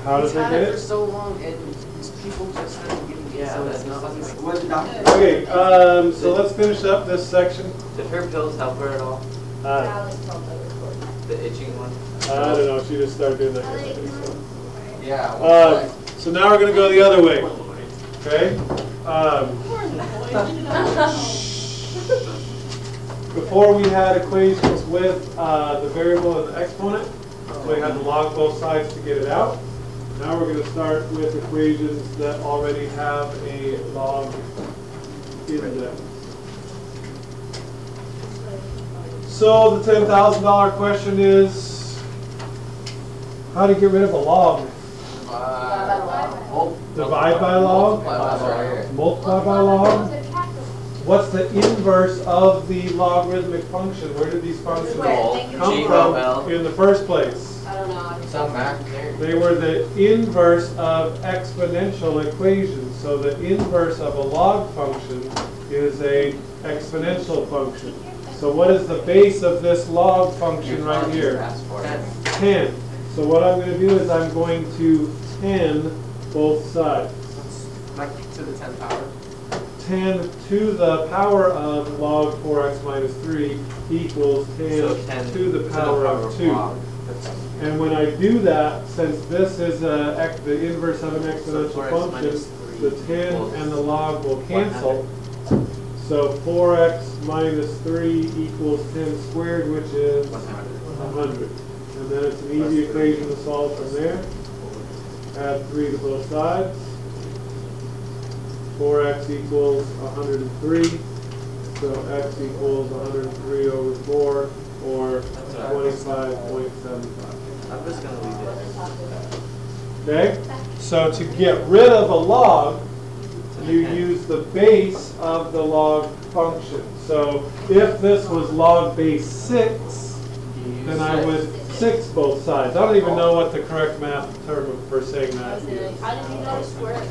How does they get for it? so long, and people just started getting it. So that's not Okay, so let's finish up this section. Did her pills help her at all? The itching one? I don't know, she just started doing that yesterday. So. Yeah. So now we're going to go the other way. Okay? Before we had equations with the variable and the exponent, so we had to log both sides to get it out. Now we're going to start with equations that already have a log in them. So the $10,000 question is, how do you get rid of a log? Divide by log? Multiply by log? What's the inverse of the logarithmic function? Where did these functions come from in the first place? I don't know. They were the inverse of exponential equations. So the inverse of a log function is a exponential function. So what is the base of this log function right here? 10. So what I'm going to do is I'm going to 10 both sides. Like to the 10th power. 10 to the power of log 4x minus 3 equals 10, 10 to the power of 2. And when I do that, since this is the inverse of an exponential function, the 10 and the log will cancel. So 4x minus 3 equals 10 squared, which is 100. And then it's an easy equation to solve from there. Add 3 to both sides. 4x equals 103. So x equals 103 over 4, or 25.75. I'm just going to leave it. Okay? So to get rid of a log, you use the base of the log function. So if this was log base 6, then I would 6 both sides. I don't even know what the correct math term for saying that is. How did you know to square it?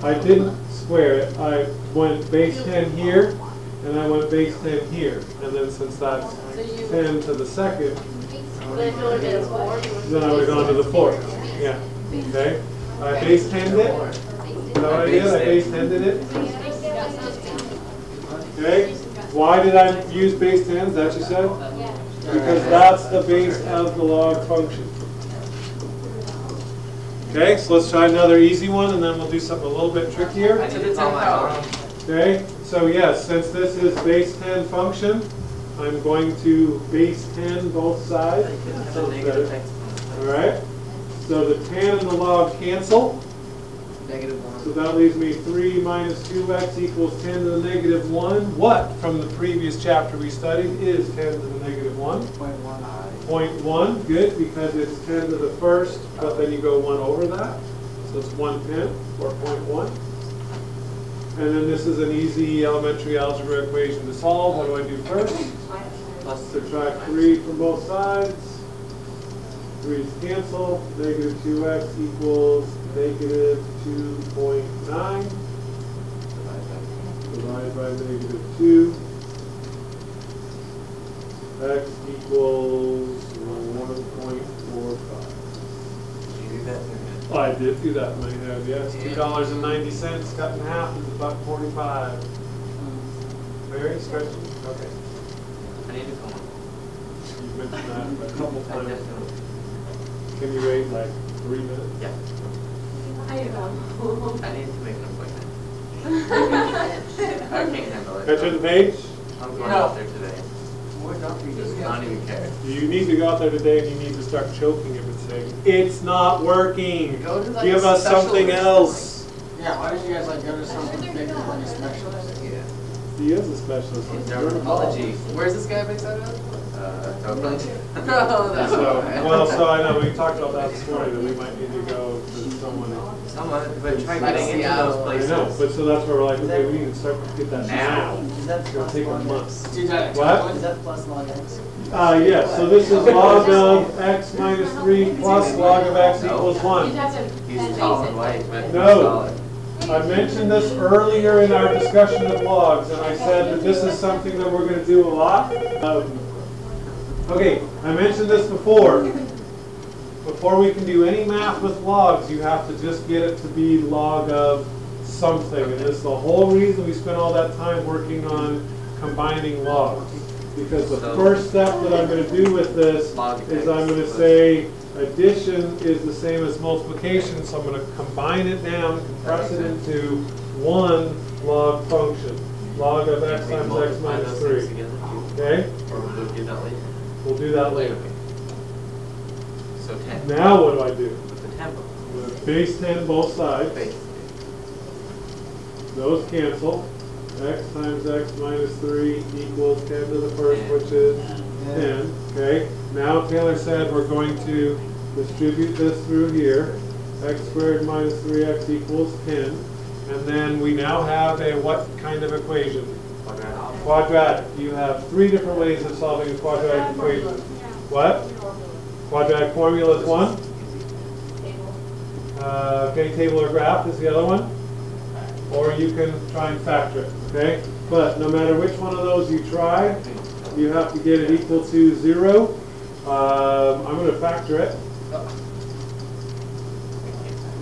I didn't square it. I went base 10 here, and I went base 10 here. And then since that's 10 to the second, then I would have gone to the fourth. Yeah. Okay? I base 10'd it. Is that what I did? I base 10'd it. Okay? Why did I use base 10? Is that what you said? Because that's the base of the log function. Okay, so let's try another easy one, and then we'll do something a little bit trickier. Okay, so yes, since this is base 10 function, I'm going to base 10 both sides. Alright, so the 10 and the log cancel. -1. So that leaves me 3 minus 2x equals 10 to the negative 1. What from the previous chapter we studied is 10 to the negative 1? 0.1, good, because it's 10 to the first, but then you go 1 over that. So it's 1/10, or 0.1. And then this is an easy elementary algebra equation to solve. What do I do first? Subtract 3 from both sides. 3's cancel. Negative 2x equals negative 2.9. Divided by negative 2. X equals 1.45. Did you do that? Oh, I did do that in my head, yes. $2.90 cut in half is $1.45. Very stretching? Okay. I need to come on. You've mentioned that a couple I times. definitely. Can you wait like 3 minutes? Yeah. I don't know. I need to make an appointment. I can't handle it. Can I turn the page? I'm going out there today. What doctor Does not even care. You need to go out there today and you need to start choking if it's saying, it's not working. Go to, like, Give us something else. Yeah, why don't you guys like go to something bigger than a specialist? Yeah. He is a specialist. In dermatology. Where's this guy based out of? Oakland. Oh, that's So, okay. well, so I know, we talked about that this morning, that we might need to go to someone. Someone, but try Like getting into Seattle. those I places. know, but so that's where we're like, okay, we need to start to get that now. Is that It'll plus take a log month. x? Do that. What? Is that plus log x? Yes, so this is log of x minus 3 plus log of x equals 1. He's tall and white, but No. he's solid. I mentioned this earlier in our discussion of logs, and I said that this is something that we're going to do a lot. Okay, I mentioned this before. before we can do any math with logs, you have to just get it to be log of something. And this is the whole reason we spent all that time working on combining logs. Because the first step that I'm going to do with this is I'm going to say addition is the same as multiplication, so I'm going to combine it down, compress it into one log function. Log of x times x minus 3. Okay? Or we'll do that later. We'll do that later. So 10. Now what do I do? With the 10. I'm going to base 10 both sides. Base. Those cancel. X times x minus 3 equals 10 to the first, which is 10. Okay. Now Taylor said we're going to distribute this through here. X squared minus 3x equals 10. And then we now have a what kind of equation? Quadratic. You have 3 different ways of solving a quadratic equation. What? Quadratic formula is one. Okay, table or graph is the other one. Or you can try and factor it. Okay? But no matter which one of those you try, you have to get it equal to 0. I'm going to factor it.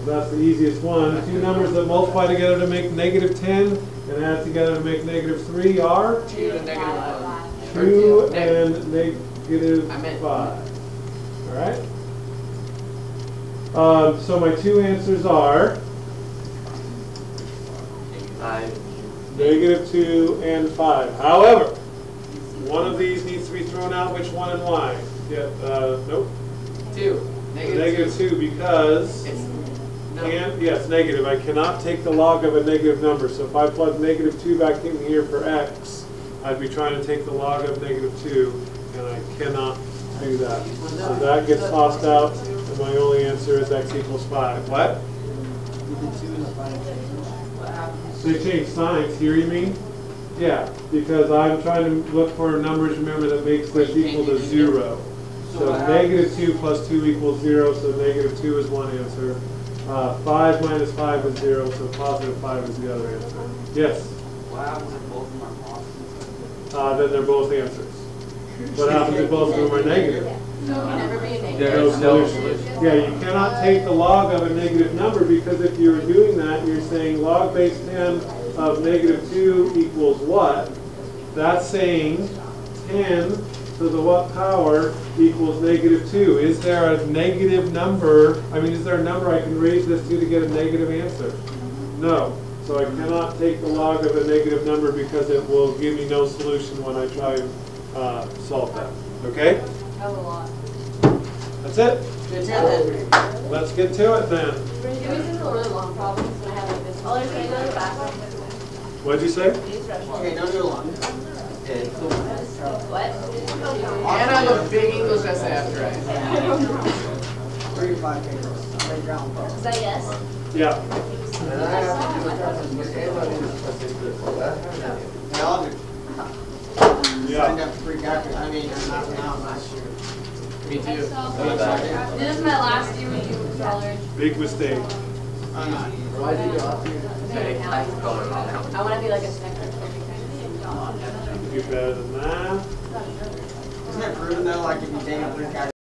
That's the easiest one. Two numbers that multiply together to make negative 10 and add together to make negative 3 are 2 and negative 1. 2 and negative 5. All right? So my two answers are 5. negative 2 and 5. However, one of these needs to be thrown out. Which one and why? Yeah, nope. 2. Negative 2 because yes, negative. I cannot take the log of a negative number. So if I plug negative 2 back in here for x, I'd be trying to take the log of negative 2, and I cannot do that. So that gets tossed out, and my only answer is x equals 5. What? They change signs here, you mean? Yeah, because I'm trying to look for numbers, remember, that makes this equal to 0. So negative 2 plus 2 equals 0, so negative 2 is one answer. 5 minus 5 is 0, so positive 5 is the other answer. Yes? What happens if both of them are positive? Then they're both answers. What happens if both of them are negative? So it can never be a negative. There is no solution. Yeah, you cannot take the log of a negative number, because if you were doing that, you're saying log base 10 of negative 2 equals what? That's saying 10 to the what power equals negative 2. Is there a negative number? I mean, is there a number I can raise this to get a negative answer? No. So I cannot take the log of a negative number because it will give me no solution when I try and solve that. Okay? That was a lot. That's it? Good job then. Let's get to it then. Can we do some really long problems? I have like this. Oh, there's another back. What'd you say? Okay, don't do it long. What? And I have a big English essay after I. 35 papers. Playground book. Is that yes? Yeah. And I have to do signed Yeah. up for free calculus. I mean, I'm not now, I'm not sure. Me too. This is my last year with you, college. Big mistake. I'm not. Why did you go up here? I want to be like a secretary. Do better than that. Isn't it proven though, like if you take a free calculus?